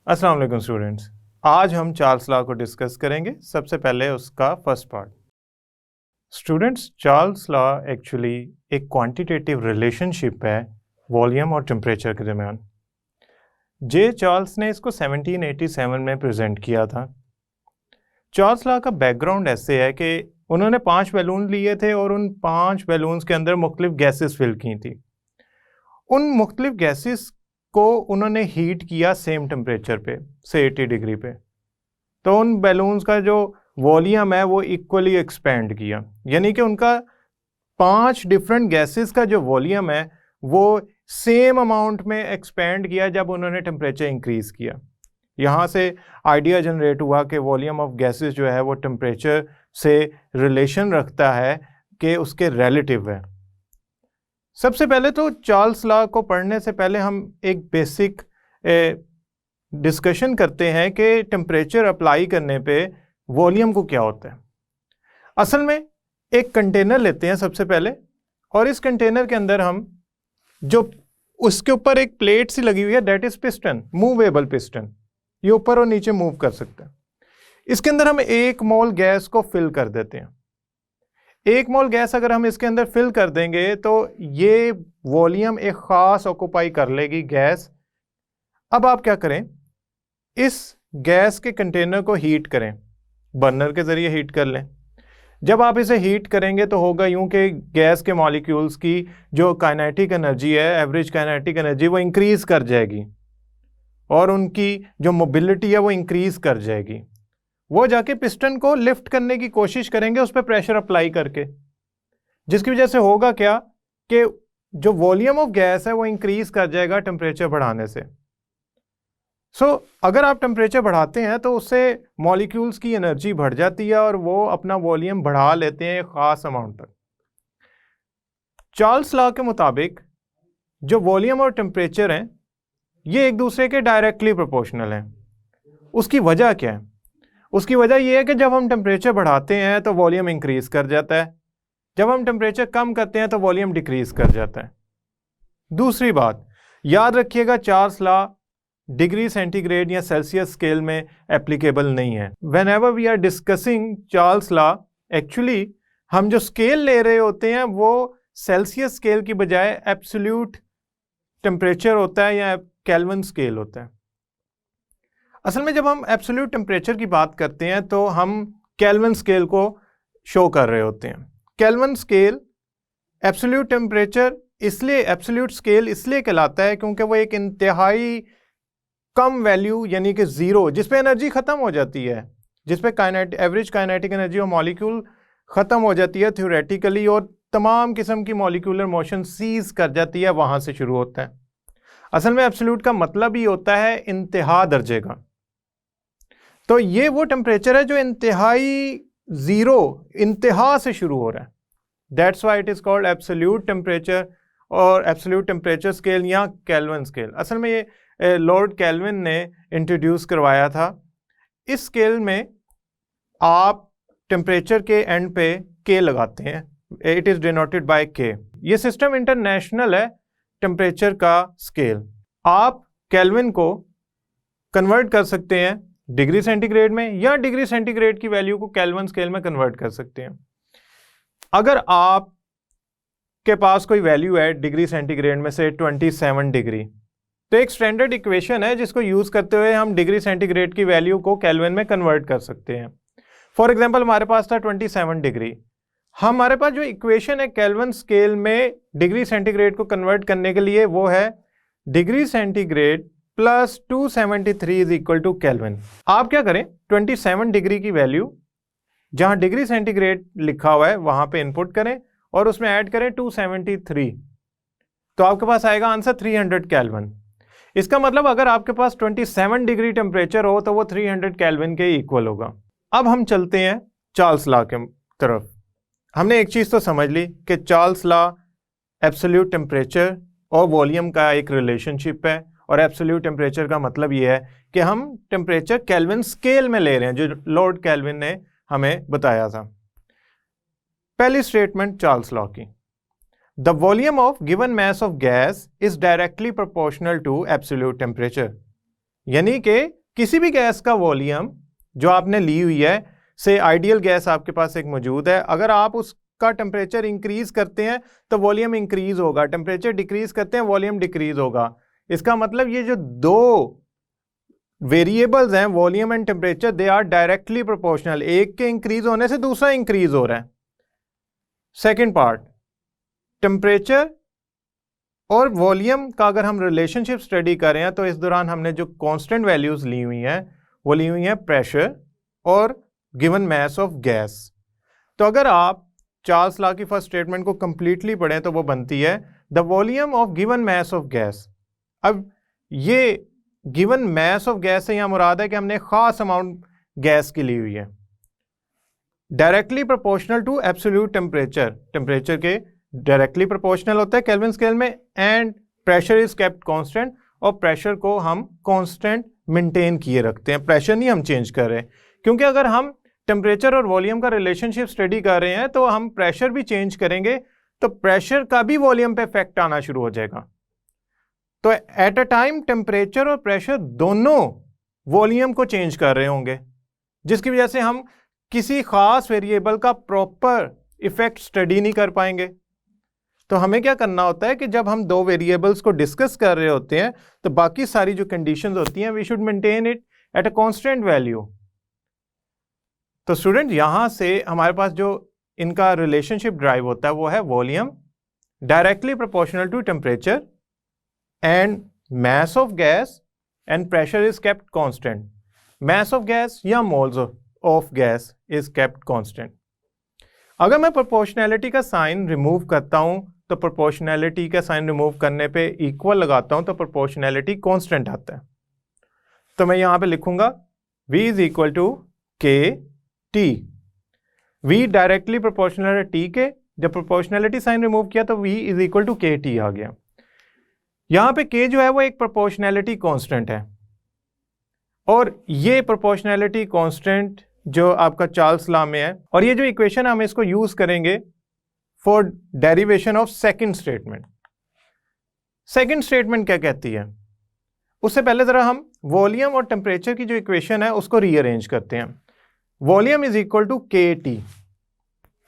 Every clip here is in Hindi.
अस्सलाम वालेकुम स्टूडेंट्स। आज हम चार्ल्स लॉ को डिस्कस करेंगे। सबसे पहले उसका first part. Students, Charles law actually एक क्वांटिटेटिव रिलेशनशिप है वॉल्यूम और टेम्परेचर के दरमियान। जे चार्ल्स ने इसको 1787 में प्रेजेंट किया था। चार्ल्स लॉ का बैकग्राउंड ऐसे है कि उन्होंने 5 बैलून लिए थे और उन 5 बैलून्स के अंदर मुख्तलिफ गैसेस फिल की थी। उन मुख्तलिफ गैसेस को उन्होंने हीट किया सेम टेम्परेचर पे, से 80 डिग्री पे। तो उन बैलून्स का जो वॉल्यूम है वो इक्वली एक्सपेंड किया, यानी कि उनका 5 डिफरेंट गैसेस का जो वॉल्यूम है वो सेम अमाउंट में एक्सपेंड किया जब उन्होंने टेम्परेचर इंक्रीज किया। यहाँ से आइडिया जनरेट हुआ कि वॉल्यूम ऑफ गैसेस जो है वो टेम्परेचर से रिलेशन रखता है कि उसके रिलेटिव है। सबसे पहले तो चार्ल्स लॉ को पढ़ने से पहले हम एक बेसिक डिस्कशन करते हैं कि टेम्परेचर अप्लाई करने पे वॉल्यूम को क्या होता है। असल में एक कंटेनर लेते हैं सबसे पहले, और इस कंटेनर के अंदर हम जो उसके ऊपर एक प्लेट सी लगी हुई है, that is piston, movable piston, ये ऊपर और नीचे मूव कर सकते हैं। इसके अंदर हम 1 मोल गैस को फिल कर देते हैं। 1 मोल गैस अगर हम इसके अंदर फिल कर देंगे तो ये वॉल्यूम एक ख़ास ऑक्यूपाई कर लेगी गैस। अब आप क्या करें, इस गैस के कंटेनर को हीट करें, बर्नर के ज़रिए हीट कर लें। जब आप इसे हीट करेंगे तो होगा यूं कि गैस के मॉलिक्यूल्स की जो काइनेटिक एनर्जी है, एवरेज काइनेटिक एनर्जी, वो इंक्रीज़ कर जाएगी और उनकी जो मोबिलिटी है वो इंक्रीज़ कर जाएगी। वो जाके पिस्टन को लिफ्ट करने की कोशिश करेंगे उस पर प्रेशर अप्लाई करके, जिसकी वजह से होगा क्या कि जो वॉल्यूम ऑफ गैस है वो इंक्रीज कर जाएगा टेम्परेचर बढ़ाने से। अगर आप टेम्परेचर बढ़ाते हैं तो उससे मॉलिक्यूल्स की एनर्जी बढ़ जाती है और वो अपना वॉल्यूम बढ़ा लेते हैं एक खास अमाउंट तक। चार्ल्स लॉ के मुताबिक जो वॉल्यूम और टेम्परेचर हैं ये एक दूसरे के डायरेक्टली प्रोपोर्शनल हैं। उसकी वजह क्या है? उसकी वजह यह है कि जब हम टेम्परेचर बढ़ाते हैं तो वॉल्यूम इंक्रीज कर जाता है, जब हम टेम्परेचर कम करते हैं तो वॉल्यूम डिक्रीज कर जाता है। दूसरी बात याद रखिएगा, चार्ल्स लॉ डिग्री सेंटीग्रेड या सेल्सियस स्केल में एप्लीकेबल नहीं है। Whenever we are discussing Charles law, actually हम जो स्केल ले रहे होते हैं वो सेल्सियस स्केल की बजाय एब्सोल्यूट टेम्परेचर होता है या केल्विन स्केल होता है। असल में जब हम एब्सोल्यूट टेम्परेचर की बात करते हैं तो हम केल्विन स्केल को शो कर रहे होते हैं। केल्विन स्केल एब्सोल्यूट टेम्परेचर इसलिए, एब्सोल्यूट स्केल इसलिए कहलाता है क्योंकि वो एक इंतहाई कम वैल्यू, यानी कि ज़ीरो, जिस पे एनर्जी ख़त्म हो जाती है, जिस पे एवरेज काइनेटिक एनर्जी और मॉलिक्यूल ख़त्म हो जाती है थ्योरेटिकली, और तमाम किस्म की मॉलिक्यूलर मोशन सीज कर जाती है, वहाँ से शुरू होता है। असल में एब्सोल्यूट का मतलब ही होता है इंतहा दर्जे का। तो ये वो टेम्परेचर है जो इंतहाई ज़ीरो, इंतहा से शुरू हो रहा है। That's why it is called absolute temperature और एब्सोल्यूट टेम्परेचर स्केल या केल्विन स्केल। असल में ये लॉर्ड केल्विन ने इंट्रोड्यूस करवाया था। इस स्केल में आप टेम्परेचर के एंड पे के लगाते हैं, इट इज़ डिनोटेड बाय के। ये सिस्टम इंटरनेशनल है टेम्परेचर का स्केल। आप केल्विन को कन्वर्ट कर सकते हैं डिग्री सेंटीग्रेड में, या डिग्री सेंटीग्रेड की वैल्यू को केल्विन स्केल में कन्वर्ट कर सकते हैं। अगर आप के पास कोई वैल्यू है डिग्री सेंटीग्रेड में से 27 डिग्री, तो एक स्टैंडर्ड इक्वेशन है जिसको यूज करते हुए हम डिग्री सेंटीग्रेड की वैल्यू को केल्विन में कन्वर्ट कर सकते हैं। फॉर एग्जांपल हमारे पास था 27 डिग्री, हमारे पास जो इक्वेशन है केल्विन स्केल में डिग्री सेंटीग्रेड को कन्वर्ट करने के लिए वो है degree centigrade plus 273 is equal to Kelvin. आप क्या करें, 27 डिग्री की वैल्यू जहां डिग्री सेंटीग्रेड लिखा हुआ है वहां पे इनपुट करें और उसमें ऐड करें 273, तो आपके पास आएगा आंसर 300 केल्विन। इसका मतलब अगर आपके पास 27 डिग्री टेम्परेचर हो तो वो 300 केल्विन के इक्वल होगा। अब हम चलते हैं चार्ल्स लॉ के तरफ। हमने एक चीज़ तो समझ ली कि चार्ल्स लॉ एब्सोल्यूट टेम्परेचर और वॉल्यूम का एक रिलेशनशिप है, और एब्सोल्यूट टेम्परेचर का मतलब ये है कि हम टेम्परेचर केल्विन स्केल में ले रहे हैं, जो लॉर्ड केल्विन ने हमें बताया था। पहली स्टेटमेंट चार्ल्स लॉ की, the volume of given mass of gas is directly proportional to absolute temperature. यानी कि किसी भी गैस का वॉल्यूम जो आपने ली हुई है, से आइडियल गैस आपके पास एक मौजूद है, अगर आप उसका टेम्परेचर इंक्रीज करते हैं तो वॉल्यूम इंक्रीज होगा, टेम्परेचर डिक्रीज करते हैं वॉल्यूम डिक्रीज होगा। इसका मतलब ये जो दो वेरिएबल्स हैं volume and temperature, they are directly proportional, एक के इंक्रीज होने से दूसरा इंक्रीज हो रहा है। सेकेंड पार्ट, टेम्परेचर और वॉल्यूम का अगर हम रिलेशनशिप स्टडी करें तो इस दौरान हमने जो कांस्टेंट वैल्यूज ली हुई हैं वो ली हुई हैं प्रेशर और गिवन मास ऑफ गैस। तो अगर आप चार्ल्स लॉ की फर्स्ट स्टेटमेंट को कंप्लीटली पढ़ें तो वो बनती है the volume of given mass of gas. अब ये गिवन मास ऑफ गैस से यहाँ मुराद है कि हमने खास अमाउंट गैस की ली हुई है, directly proportional to absolute temperature, temperature के डायरेक्टली प्रोपोर्शनल होता है केल्विन स्केल में, and pressure is kept constant, और प्रेशर को हम कांस्टेंट मेंटेन किए रखते हैं, प्रेशर नहीं हम चेंज कर रहे, क्योंकि अगर हम टेम्परेचर और वॉल्यूम का रिलेशनशिप स्टडी कर रहे हैं तो हम प्रेशर भी चेंज करेंगे तो प्रेशर का भी वॉल्यूम पे इफेक्ट आना शुरू हो जाएगा। तो एट अ टाइम टेम्परेचर और प्रेशर दोनों वॉल्यूम को चेंज कर रहे होंगे, जिसकी वजह से हम किसी खास वेरिएबल का प्रॉपर इफेक्ट स्टडी नहीं कर पाएंगे। तो हमें क्या करना होता है कि जब हम दो वेरिएबल्स को डिस्कस कर रहे होते हैं तो बाकी सारी जो कंडीशंस होती हैं we should maintain it at a constant value. तो स्टूडेंट यहां से हमारे पास जो इनका रिलेशनशिप ड्राइव होता है वो है volume directly proportional to temperature and mass of gas and pressure is kept constant. Mass of gas या moles of gas is kept constant. अगर मैं proportionality का साइन रिमूव करता हूं तो proportionality का साइन रिमूव करने पे इक्वल लगाता हूं तो proportionality constant आता है। तो मैं यहां पे लिखूंगा V is equal to K T। V directly proportional है T के, जब proportionality साइन रिमूव किया तो V is equal to K T आ गया। यहां पे K जो है वो एक प्रोपोर्शनैलिटी कांस्टेंट है, और ये प्रोपोर्शनैलिटी कांस्टेंट जो आपका चार्ल्स लॉ में है, और ये जो इक्वेशन हम इसको यूज करेंगे for derivation of second statement. Second statement क्या कहती है, उससे पहले जरा हम वॉल्यूम और टेम्परेचर की जो इक्वेशन है उसको रीअरेंज करते हैं। वॉल्यूम इज इक्वल टू के टी,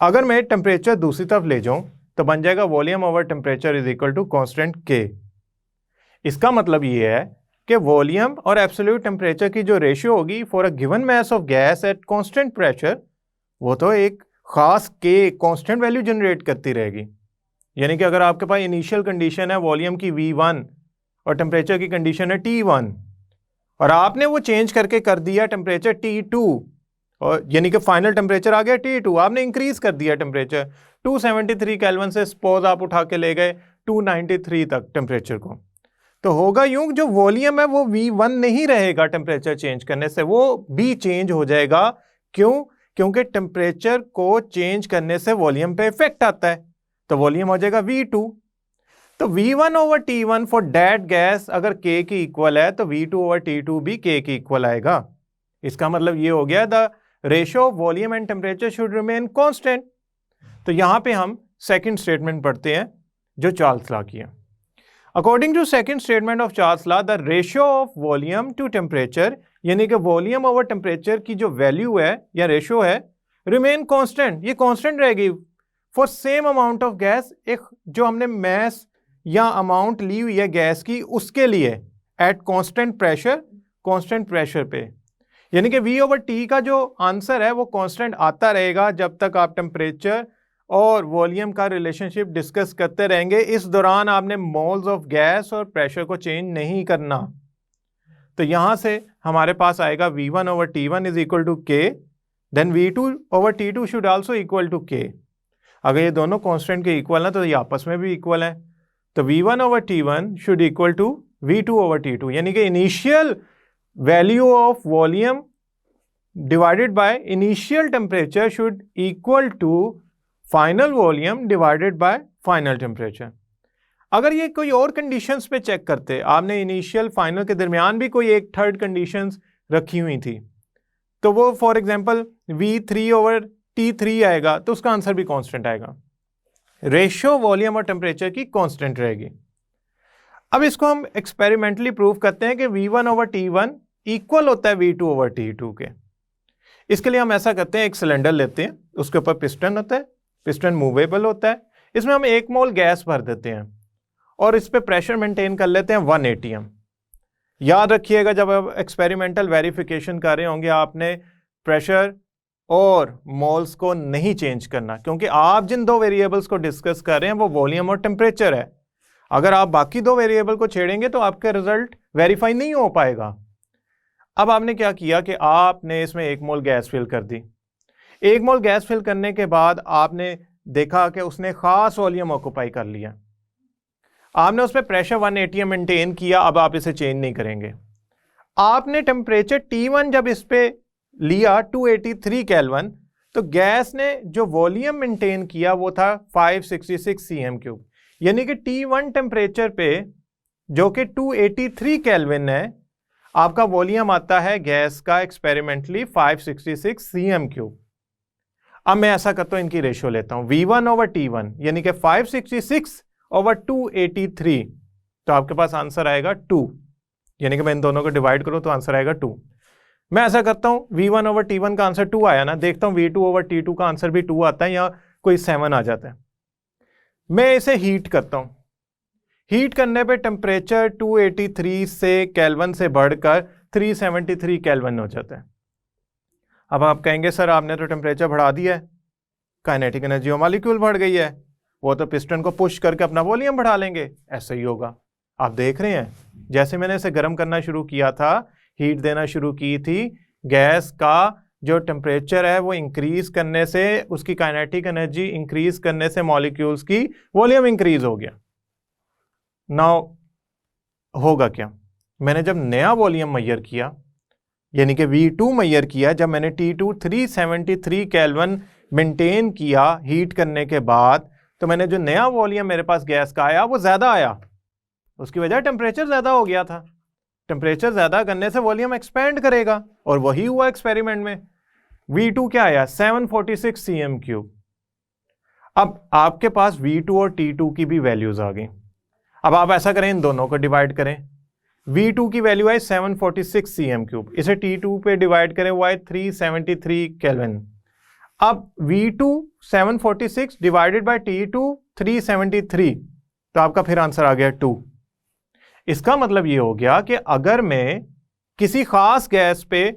अगर मैं टेम्परेचर दूसरी तरफ ले जाऊं तो बन जाएगा volume over temperature is equal to constant के। इसका मतलब ये है कि वॉल्यूम और एब्सोल्यूट टेम्परेचर की जो रेशियो होगी for a given mass of gas at constant pressure, वो तो एक खास के कांस्टेंट वैल्यू जनरेट करती रहेगी। यानी कि अगर आपके पास इनिशियल कंडीशन है वॉल्यूम की V1 और टेम्परेचर की कंडीशन है T1, और आपने वो चेंज करके कर दिया टेम्परेचर T2, और यानी कि फाइनल टेम्परेचर आ गया T2, आपने इंक्रीज कर दिया टेम्परेचर 273 केल्विन से सपोज आप उठा के ले गए 293 तक टेम्परेचर को, तो होगा यूं जो वॉल्यूम है वो V1 नहीं रहेगा टेम्परेचर चेंज करने से, वो भी चेंज हो जाएगा। क्यों? क्योंकि टेम्परेचर को चेंज करने से वॉल्यूम पे इफेक्ट आता है, तो वॉल्यूम हो जाएगा V2। तो V1 over T1 for that gas अगर K की इक्वल है तो V2 ओवर T2 भी K की इक्वल आएगा। इसका मतलब ये हो गया the ratio of volume and temperature should remain constant. तो यहां पे हम सेकंड स्टेटमेंट पढ़ते हैं जो चार्ल्स लॉ की है। According to second statement of Charles law the ratio of volume to temperature, यानी कि वॉल्यूम ओवर टेम्परेचर की जो वैल्यू है या रेशियो है रिमेन कांस्टेंट, ये कांस्टेंट रहेगी for same amount of gas, एक जो हमने मैस या अमाउंट ली हुई है गैस की उसके लिए एट कांस्टेंट प्रेशर पे। यानी कि V ओवर T का जो आंसर है वो कांस्टेंट आता रहेगा जब तक आप टेम्परेचर और वॉल्यूम का रिलेशनशिप डिस्कस करते रहेंगे। इस दौरान आपने मोल्स ऑफ गैस और प्रेशर को चेंज नहीं करना। तो यहां से हमारे पास आएगा V1 over T1 is equal to K, then V2 over T2 should also equal to K। अगर ये दोनों कांस्टेंट के इक्वल है तो ये आपस में भी इक्वल है, तो V1 over T1 should equal to V2 over T2, यानी कि initial value of volume divided by initial temperature should equal to final volume divided by final temperature. अगर ये कोई और कंडीशंस पे चेक करते, आपने इनिशियल फाइनल के दरमियान भी कोई एक थर्ड कंडीशंस रखी हुई थी, तो वो for example V3 over T3 आएगा तो उसका आंसर भी कांस्टेंट आएगा। रेशियो वॉल्यूम और टेम्परेचर की कांस्टेंट रहेगी। अब इसको हम एक्सपेरिमेंटली प्रूव करते हैं कि V1/T1 इक्वल होता है V2/T2 के। इसके लिए हम ऐसा करते हैं, एक सिलेंडर लेते हैं, उसके ऊपर पिस्टन होता है, पिस्टन मूवेबल होता है, इसमें हम 1 मोल गैस भर देते हैं और इस पे प्रेशर मेंटेन कर लेते हैं 1 atm। याद रखिएगा जब आप एक्सपेरिमेंटल वेरिफिकेशन कर रहे होंगे आपने प्रेशर और मोल्स को नहीं चेंज करना, क्योंकि आप जिन 2 वेरिएबल्स को डिस्कस कर रहे हैं वो वॉल्यूम और टेम्परेचर है। अगर आप बाकी 2 वेरिएबल को छेड़ेंगे तो आपका रिजल्ट वेरीफाई नहीं हो पाएगा। अब आपने क्या किया कि आपने इसमें 1 मोल गैस फिल कर दी। 1 मोल गैस फिल करने के बाद आपने देखा कि उसने खास वॉल्यूम ऑक्यूपाई कर लिया, आपने उस पर प्रेशर 1 atm मेंटेन किया। अब आप इसे चेंज नहीं करेंगे। आपने टेम्परेचर T1 जब इस पे लिया 283 केल्विन, तो गैस ने जो वॉल्यूम मेंटेन किया वो था 566 cm3, यानी कि T1 टेम्परेचर पे जो कि 283 केल्विन है, आपका वॉल्यूम आता है गैस का एक्सपेरिमेंटली 566 cm3। अब मैं ऐसा करता हूं, इनकी रेशियो लेता हूं, V1/T1 यानी कि 566/283, तो आपके पास आंसर आएगा 2, यानी कि मैं इन दोनों को डिवाइड करूं तो आंसर आएगा 2। मैं ऐसा करता हूं, V1/T1 का आंसर 2 आया ना, देखता हूं V2/T2 का आंसर भी 2 आता है या कोई 7 आ जाता है। मैं इसे हीट करता हूं, हीट करने पे टेम्परेचर 283 से केल्विन से बढ़कर 373 केल्विन हो जाता है। अब आप कहेंगे सर आपने तो टेम्परेचर बढ़ा दिया है, काइनेटिक एनर्जी ऑफ मॉलिक्यूल बढ़ गई है, वो तो पिस्टन को पुश करके अपना वॉल्यूम बढ़ा लेंगे। ऐसा ही होगा। आप देख रहे हैं जैसे मैंने इसे गर्म करना शुरू किया था, हीट देना शुरू की थी, गैस का जो टेम्परेचर है वो इंक्रीज करने से, उसकी काइनेटिक एनर्जी इंक्रीज करने से मॉलिक्यूल्स की वॉल्यूम इंक्रीज हो गया। नाउ होगा क्या, मैंने जब नया वॉल्यूम मेजर किया यानी कि V2 मेजर किया, जब मैंने T2 373 केल्विन मेंटेन किया हीट करने के बाद, तो मैंने जो नया वॉल्यूम मेरे पास गैस का आया वो ज्यादा आया। उसकी वजह टेम्परेचर ज्यादा हो गया था। टेम्परेचर ज्यादा करने से वॉल्यूम एक्सपेंड करेगा और वही हुआ एक्सपेरिमेंट में। V2 क्या आया 746 cm3। अब आपके पास V2 और T2 की भी वैल्यूज आ गई। अब आप ऐसा करें, इन दोनों को डिवाइड करें। V2 की वैल्यू है 746 cm3, इसे T2 पे डिवाइड करें, वो है 373 केल्विन। अब V2 746 डिवाइडेड बाय T2 373, तो आपका फिर आंसर आ गया 2। इसका मतलब ये हो गया कि अगर मैं किसी खास गैस पे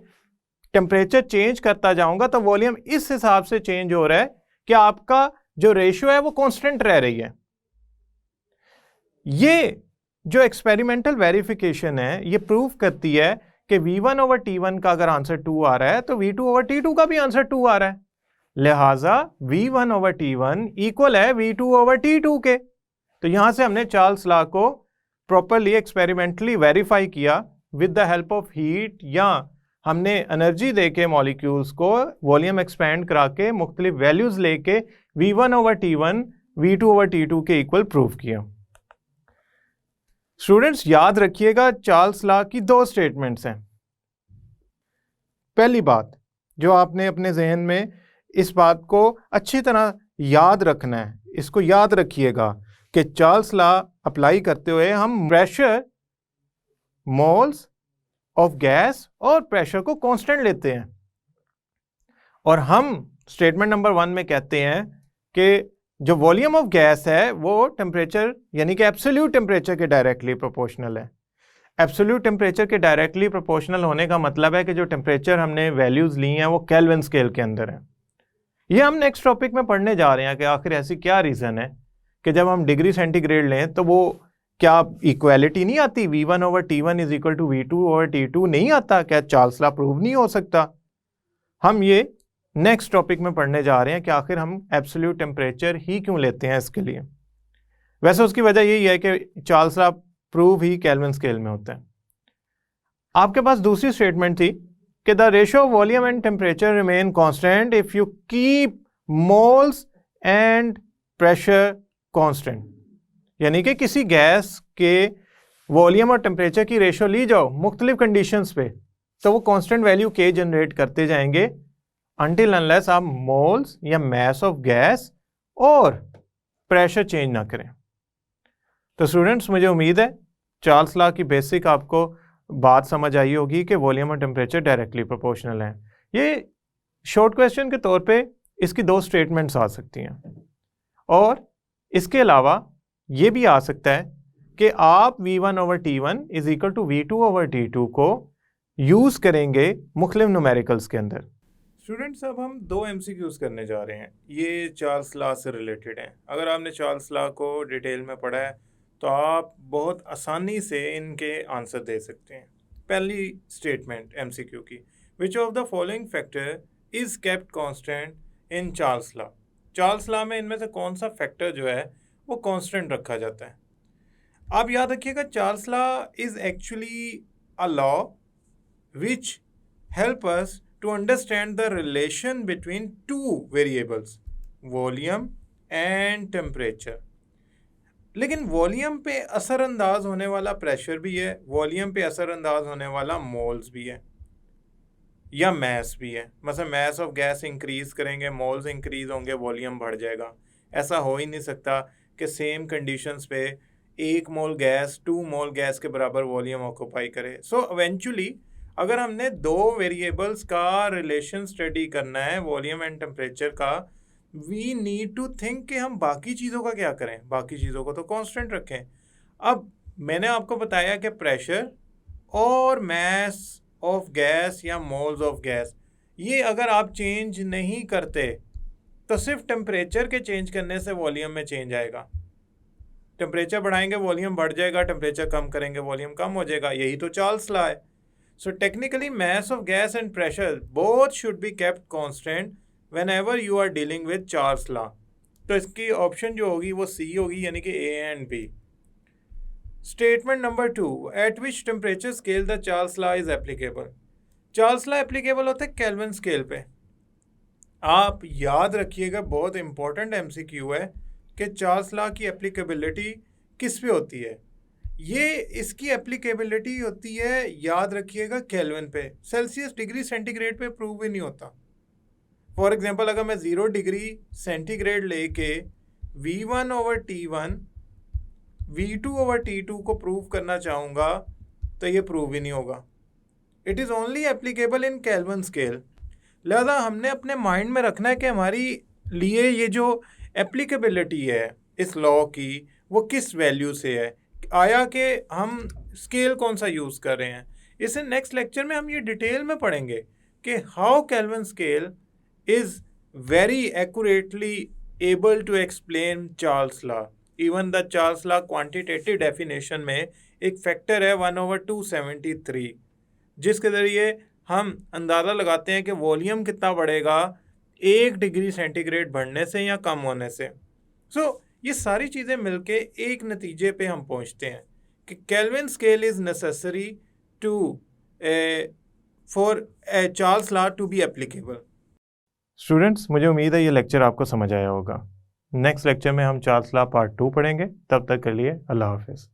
टेम्परेचर चेंज करता जाऊंगा तो वॉल्यूम इस हिसाब से चेंज हो रहा है कि आपका जो रेशियो है वो कांस्टेंट रह रही है। ये जो एक्सपेरिमेंटल वेरिफिकेशन है ये प्रूव करती है कि V1/T1 का अगर आंसर 2 आ रहा है तो V2/T2 का भी आंसर 2 आ रहा है, लिहाजा V1/T1 इक्वल है V2/T2 के। तो यहां से हमने चार्ल्स लॉ को प्रॉपरली एक्सपेरिमेंटली वेरीफाई किया with the help of heat, या हमने एनर्जी देके मॉलिक्यूल्स को वॉल्यूम एक्सपेंड करा के मुख्तलिफ वैल्यूज लेके V1/T1 V2/T2 के इक्वल प्रूव किया। स्टूडेंट्स याद रखिएगा चार्ल्स लॉ की 2 स्टेटमेंट्स हैं। पहली बात जो आपने अपने जहन में इस बात को अच्छी तरह याद रखना है, इसको याद रखिएगा कि चार्ल्स लॉ अप्लाई करते हुए हम प्रेशर, मोल्स ऑफ गैस और प्रेशर को कांस्टेंट लेते हैं, और हम स्टेटमेंट नंबर 1 में कहते हैं कि जो वॉल्यूम ऑफ गैस है वो टेम्परेचर यानी कि एब्सोल्यूट टेम्परेचर के डायरेक्टली प्रोपोर्शनल है। एब्सोल्यूट टेम्परेचर के डायरेक्टली प्रोपोर्शनल होने का मतलब है कि जो टेम्परेचर हमने वैल्यूज ली हैं वो केल्विन स्केल के अंदर है। ये हम नेक्स्ट टॉपिक में पढ़ने जा रहे हैं कि आखिर ऐसी क्या रीज़न है कि जब हम डिग्री सेंटीग्रेड लें तो वो क्या इक्वालिटी नहीं आती, V1/T1 is equal to V2/T2 नहीं आता, क्या चार्ल्स लॉ प्रूव नहीं हो सकता। हम ये नेक्स्ट टॉपिक में पढ़ने जा रहे हैं कि आखिर हम एब्सोल्यूट टेम्परेचर ही क्यों लेते हैं इसके लिए। वैसे उसकी वजह यही है कि चार्ल्स लॉ प्रूव ही केल्विन स्केल में होता है। आपके पास दूसरी स्टेटमेंट थी कि the ratio of volume and temperature remain constant if you keep moles and pressure constant, यानी कि किसी गैस के वॉल्यूम और टेम्परेचर की रेशियो ली जाओ मुख्तलिफ कंडीशंस पे, तो वो कांस्टेंट वैल्यू K जनरेट करते जाएंगे अनटिल अनलेस आप मोल्स या मास ऑफ गैस और प्रेशर चेंज ना करें। तो स्टूडेंट्स मुझे उम्मीद है चार्ल्स लॉ की बेसिक आपको बात समझ आई होगी कि वॉल्यूम और टेम्परेचर डायरेक्टली प्रोपोर्शनल हैं। ये शॉर्ट क्वेश्चन के तौर पे इसकी दो स्टेटमेंट्स आ सकती हैं, और इसके अलावा ये भी आ सकता है कि आप V1/T1 is equal to V2/T2 को यूज़ करेंगे मुख्तलिफ न्यूमेरिकल्स के अंदर। स्टूडेंट्स, अब हम दो MCQs करने जा रहे हैं, ये चार्ल्स लॉ से रिलेटेड हैं। अगर आपने चार्ल्स लॉ को डिटेल में पढ़ा है तो आप बहुत आसानी से इनके आंसर दे सकते हैं। पहली स्टेटमेंट MCQ की, which of the following factor is kept constant in Charles law. Charles law में इनमें से कौन सा फैक्टर जो है वो कांस्टेंट रखा जाता है। आप याद रखिएगा, Charles law is actually a law which help us to understand the relation between two variables, volume and temperature। लेकिन वॉल्यूम पे असरअंदाज होने वाला प्रेशर भी है, वॉल्यूम पे असरअंदाज होने वाला मोल्स भी है या मैस भी है। मतलब मैस ऑफ गैस इंक्रीज करेंगे, मोल्स इंक्रीज होंगे, वॉल्यूम बढ़ जाएगा। ऐसा हो ही नहीं सकता कि सेम कंडीशंस पे 1 मोल गैस 2 मोल गैस के बराबर वॉल्यूम ऑक्यूपाई करे। सो इवेंचुअली अगर हमने दो वेरिएबल्स का रिलेशन स्टडी करना है, वॉल्यूम एंड टेम्परेचर का, वी नीड टू थिंक कि हम बाकी चीज़ों का क्या करें। बाकी चीज़ों को तो कांस्टेंट रखें। अब मैंने आपको बताया कि प्रेशर और मैस ऑफ गैस या मोल्स ऑफ गैस, ये अगर आप चेंज नहीं करते तो सिर्फ टेम्परेचर के चेंज करने से वॉल्यूम में चेंज आएगा। टेम्परेचर बढ़ाएंगे वॉल्यूम बढ़ जाएगा, टेम्परेचर कम करेंगे वॉल्यूम कम हो जाएगा। यही तो चार्ल्स लॉ है। So technically mass of gas and pressure both should be kept constant whenever you are dealing with Charles law। तो इसकी ऑप्शन जो होगी वो C होगी, यानी कि A and B। Statement number 2, at which temperature scale the Charles law is applicable। Charles law applicable होता है केल्विन स्केल पे। आप याद रखिएगा, बहुत इंपॉर्टेंट MCQ है कि चार्ल्स लॉ की एप्लीकेबिलिटी किस पे होती है। ये इसकी एप्लीकेबिलिटी होती है, याद रखिएगा, केल्विन पे। सेल्सियस डिग्री सेंटीग्रेड पे प्रूव ही नहीं होता। फॉर एग्जांपल अगर मैं 0 डिग्री सेंटीग्रेड लेके V1/T1 V2/T2 को प्रूव करना चाहूँगा तो ये प्रूव ही नहीं होगा। It is only applicable in kelvin scale. लिहाजा हमने अपने माइंड में रखना है कि हमारी लिए ये जो एप्लीकेबिलिटी है इस लॉ की वो किस वैल्यू से है, आया कि हम स्केल कौन सा यूज़ कर रहे हैं। इसे नेक्स्ट लेक्चर में हम ये डिटेल में पढ़ेंगे कि how Kelvin scale is very accurately able to explain Charles law. Even the Charles law quantitative definition में एक फैक्टर है 1/273, जिसके ज़रिए हम अंदाज़ा लगाते हैं कि वॉल्यूम कितना बढ़ेगा 1 डिग्री सेंटीग्रेड बढ़ने से या कम होने से। ये सारी चीज़ें मिलके एक नतीजे पे हम पहुंचते हैं कि Kelvin scale is necessary to for Charles law to be applicable. Students, मुझे उम्मीद है ये लेक्चर आपको समझ आया होगा। नेक्स्ट लेक्चर में हम चार्ल्स लॉ पार्ट 2 पढ़ेंगे। तब तक के लिए अल्लाह हाफिज़।